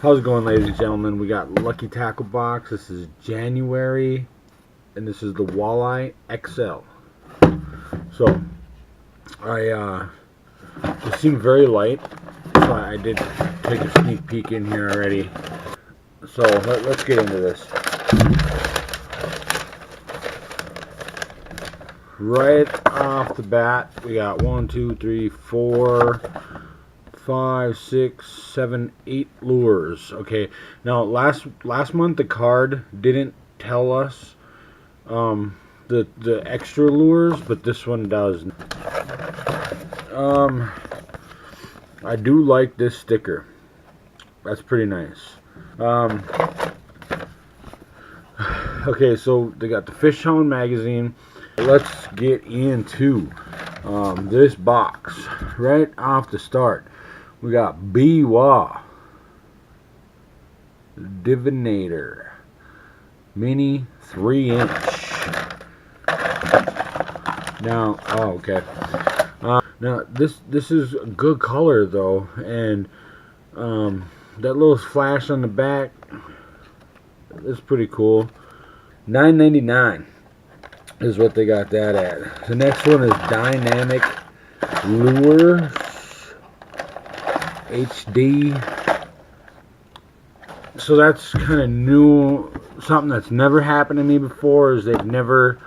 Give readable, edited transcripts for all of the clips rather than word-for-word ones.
How's it going, ladies and gentlemen? We got Lucky Tackle Box. This is January, and this is the Walleye XL. So, it seemed very light, so I did take a sneak peek in here already. So, let's get into this. Right off the bat, we got 1, 2, 3, 4, 5, 6, 7, 8 lures. Okay, now last month the card didn't tell us the extra lures, but this one does. I do like this sticker. That's pretty nice. Okay, so they got the Hound magazine. Let's get into this box right off the start. We got BWA Divinator Mini 3-inch. Now, oh, okay. Now this is a good color though, and that little flash on the back is pretty cool. $9.99 is what they got that at. The next one is Dynamic Lures HD. So that's kind of new, something that's never happened to me before. Is they've never,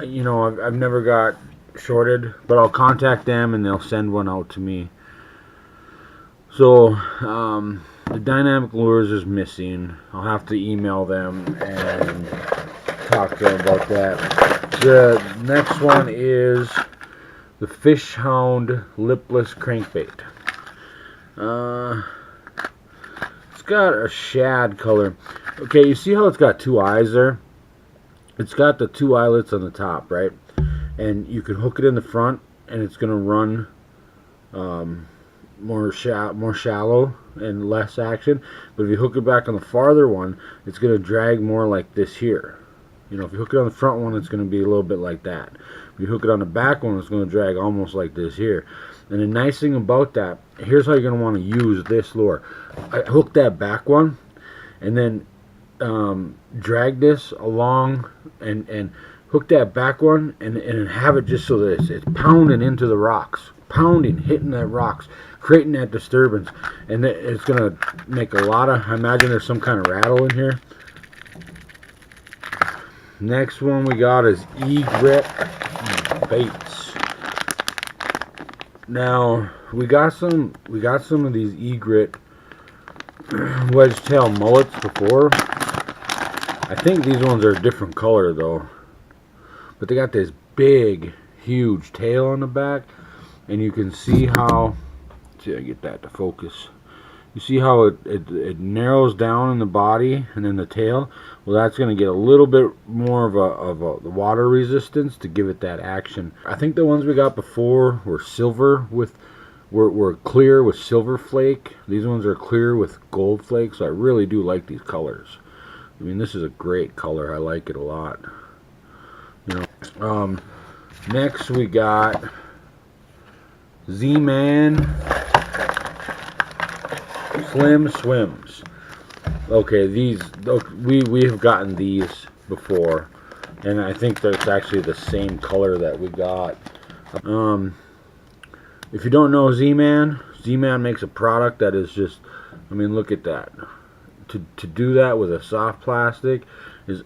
you know, I've never got shorted, but I'll contact them and they'll send one out to me. So the Dynamic Lures is missing. I'll have to email them and talk to them about that. The next one is the Hound Lipless Crankbait. It's got a shad color. Okay, you see how it's got two eyes there? It's got the two eyelets on the top, right? And you can hook it in the front, and it's gonna run more shallow and less action. But if you hook it back on the farther one, it's gonna drag more like this here. You know, if you hook it on the front one, it's gonna be a little bit like that. If you hook it on the back one, it's gonna drag almost like this here. And the nice thing about that, here's how you're going to want to use this lure. I hook that back one, and then drag this along, and hook that back one, and have it just so that it's pounding into the rocks. Pounding, hitting that rocks, creating that disturbance. And it's going to make a lot of, I imagine there's some kind of rattle in here. Next one we got is E-Grip Baits. Now we got some of these egret wedge tail mullets before. I think these ones are a different color though, but they got this big huge tail on the back, and you can see how, see, I get that to focus. You see how it narrows down in the body and then the tail. Well, that's going to get a little bit more of the water resistance to give it that action. I think the ones we got before were silver with were clear with silver flake. These ones are clear with gold flake. So I really do like these colors. I mean, this is a great color. I like it a lot. You know. Next we got Z-Man Slim Swims. Okay, these, we have gotten these before, and I think that's actually the same color that we got. If you don't know Z-Man makes a product that is just, I mean, look at that. To do that with a soft plastic is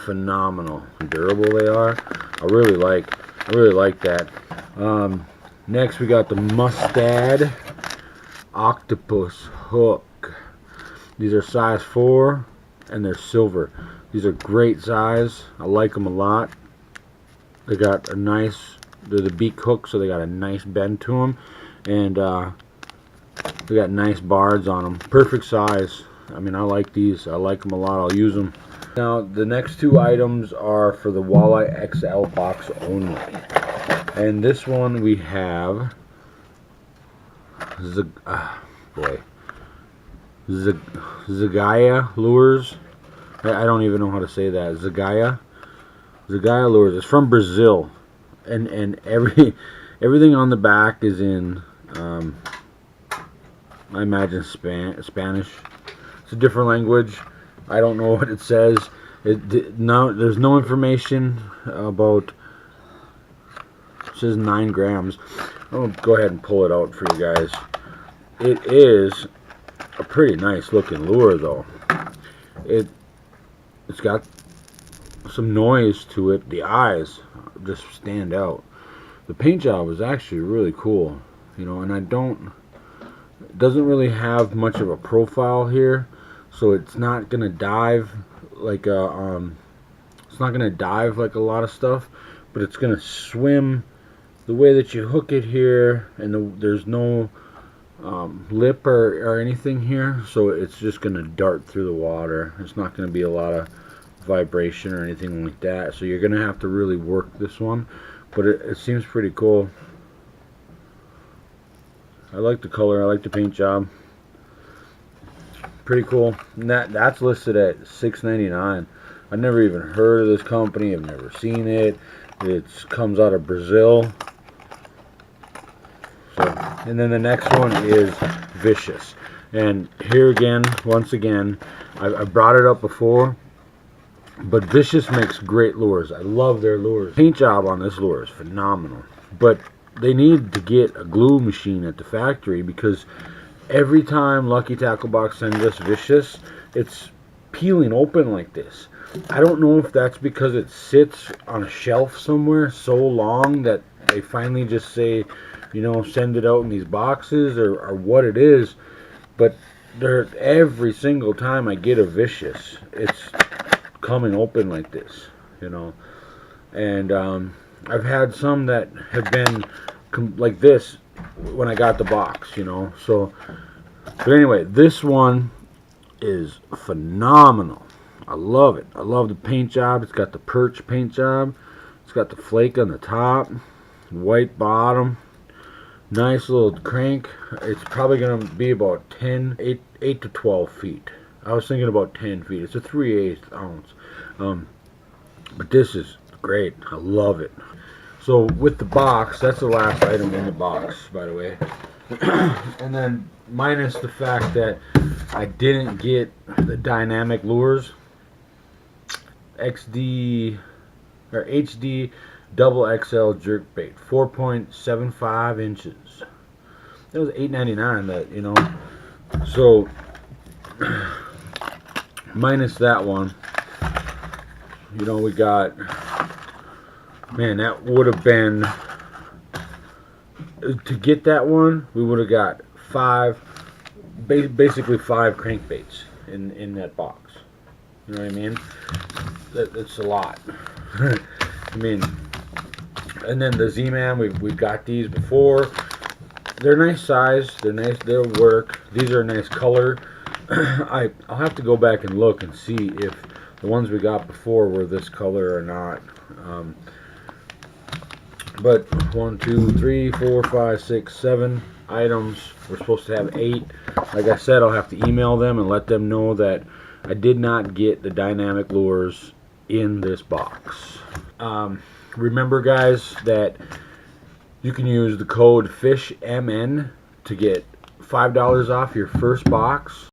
phenomenal. How durable they are. I really like that. Next we got the Mustad Octopus Hook. These are size 4 and they're silver. These are great size. I like them a lot. They got a nice, they're the beak hook, so they got a nice bend to them, and they got nice bars on them. Perfect size. I mean, I like these. I like them a lot. I'll use them. Now the next two items are for the Walleye XL box only, and this one we have Gaia Lures. I don't even know how to say that. Gaia Lures. It's from Brazil, and everything on the back is in I imagine Spanish. It's a different language. I don't know what it says. There's no information about. It says 9 grams. I'll go ahead and pull it out for you guys. It is a pretty nice looking lure, though. It's got some noise to it. The eyes just stand out. The paint job is actually really cool, you know, and it doesn't really have much of a profile here, so it's not gonna dive like a lot of stuff, but it's gonna swim the way that you hook it here, and there's no lip or anything here, so it's just gonna dart through the water. It's not gonna be a lot of vibration or anything like that, so you're gonna have to really work this one, but it seems pretty cool. I like the color, I like the paint job. Pretty cool. And that's listed at $6.99. I never even heard of this company. I've never seen it. It comes out of Brazil. So, and then the next one is Vicious. And here again, once again, I brought it up before, but Vicious makes great lures. I love their lures. Paint job on this lure is phenomenal. But they need to get a glue machine at the factory, because every time Lucky Tackle Box sends us Vicious, it's peeling open like this. I don't know if that's because it sits on a shelf somewhere so long that they finally just say, you know, send it out in these boxes, or what it is. But every single time I get a Vicious, it's coming open like this, you know. And I've had some that have been like this when I got the box, you know. So, but anyway, this one is phenomenal. I love it. I love the paint job. It's got the perch paint job. It's got the flake on the top, white bottom, nice little crank. It's probably going to be about 8 to 12 feet. I was thinking about 10 feet. It's a 3/8 ounce. But this is great. I love it. So with the box, that's the last item in the box, by the way. And then minus the fact that I didn't get the dynamic lures, XD or HD double XL jerkbait, 4.75 inches. That was $8.99. That, you know. So minus that one, you know, we got, man, that would have been, to get that one, we would have got basically five crankbaits in that box. You know what I mean? That's a lot. I mean, and then the Z-Man, we've got these before. They're nice size. They're nice. They'll work. These are a nice color. I'll have to go back and look and see if the ones we got before were this color or not. But 1, 2, 3, 4, 5, 6, 7 items. We're supposed to have 8. Like I said, I'll have to email them and let them know that I did not get the dynamic lures in this box. Remember, guys, that you can use the code FISHMN to get $5 off your first box.